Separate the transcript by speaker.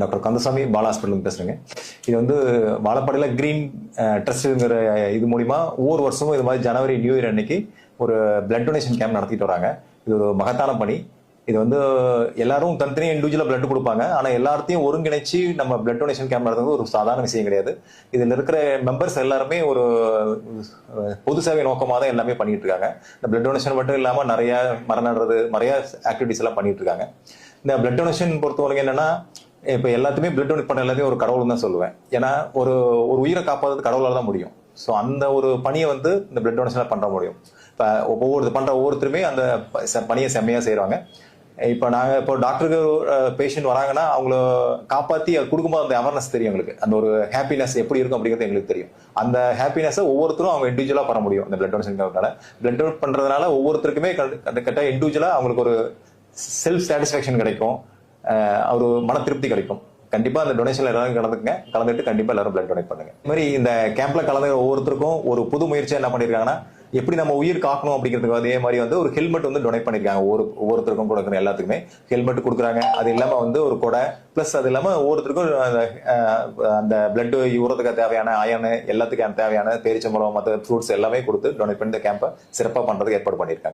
Speaker 1: Doctor Kandasamy Bala hospital பேசுறேங்க. இது வந்து வாழப்பாடியில் கிரீன் ட்ரஸ்ட்ங்கிற இது மூலிமா ஒவ்வொரு வருஷமும் இது மாதிரி ஜனவரி நியூ இயர் அன்னைக்கு ஒரு பிளட் டொனேஷன் கேம்ப் நடத்திட்டு வராங்க. இது ஒரு மகத்தான பணி. இது வந்து எல்லாரும் தனித்தனியாக இண்டிவிஜுவலாக பிளட் கொடுப்பாங்க. ஆனால் எல்லாத்தையும் ஒருங்கிணைச்சு நம்ம பிளட் டொனேஷன் கேம்ப் நடத்துறது ஒரு சாதாரண விஷயம் கிடையாது. இதில் இருக்கிற மெம்பர்ஸ் எல்லாருமே ஒரு பொது சேவை நோக்கமாக தான் எல்லாமே பண்ணிட்டு இருக்காங்க. இந்த பிளட் டொனேஷன் மட்டும் இல்லாமல் நிறைய மரம் நடுறது, நிறைய ஆக்டிவிட்டிஸ் எல்லாம் பண்ணிட்டு இருக்காங்க. இந்த பிளட் டொனேஷன் பொறுத்தவரைக்கும் என்னன்னா, இப்போ எல்லாத்தையுமே பிளட் டொனேட் பண்ண எல்லாத்தையும் ஒரு கடவுள் தான் சொல்லுவேன். ஏன்னா ஒரு ஒரு உயிரை காப்பாற்றுறது கடவுளால் தான் முடியும். ஸோ அந்த ஒரு பணியை வந்து இந்த பிளட் டொனேஷனில் பண்ண முடியும். இப்போ ஒவ்வொருத்தருமே அந்த பணியை செம்மையாக செய்கிறாங்க. இப்போ டாக்டருக்கு பேஷண்ட் வராங்கன்னா அவங்கள காப்பாற்றி கொடுக்கும்போது அந்த அவேர்னஸ் தெரியும் எங்களுக்கு. அந்த ஒரு ஹாப்பினஸ் எப்படி இருக்கும் அப்படிங்கிறது எங்களுக்கு தெரியும். அந்த ஹாப்பினஸை ஒவ்வொருத்தரும் அவங்க இண்டிவிஜுவலாக பண்ண முடியும். இந்த பிளட் டொனேஷன் பிளட் டொனேட் பண்ணுறதுனால ஒவ்வொருத்தருக்குமே கரெக்டாக இண்டிவிஜுவலாக அவங்களுக்கு ஒரு செல்ஃப் சாட்டிஸ்ஃபேக்ஷன் கிடைக்கும், ஒரு மன திருப்தி கிடைக்கும். கண்டிப்பா அந்த டொனேஷன்ல எல்லாரும் கலந்துட்டு கண்டிப்பா எல்லாரும் பிளட் டொனேட் பண்ணுங்க. இந்த மாதிரி இந்த கேம்ப்ல கலந்து ஒவ்வொருத்தருக்கும் ஒரு புது முயற்சியா என்ன பண்ணிருக்காங்கன்னா, எப்படி நம்ம உயிர் காக்கணும் அப்படிங்கிறதுக்கு அதே மாதிரி வந்து ஒரு ஹெல்மெட் வந்து டொனேட் பண்ணிருக்காங்க. ஒவ்வொருத்தருக்கும் கொடுக்குற எல்லாத்துக்குமே ஹெல்மெட் கொடுக்குறாங்க. அது இல்லாம வந்து ஒரு கொடை பிளஸ் அது இல்லாம ஒவ்வொருத்தருக்கும் அந்த பிளட் ஊறதுக்கு தேவையான அயன் எல்லாத்துக்கும் தேவையான பேரிச்சம்பழம் மற்ற ஃப்ரூட்ஸ் எல்லாமே கொடுத்து டொனேட் பண்ணி இந்த கேம்பை சிறப்பாக பண்றதுக்கு ஏற்பாடு பண்ணியிருக்காங்க.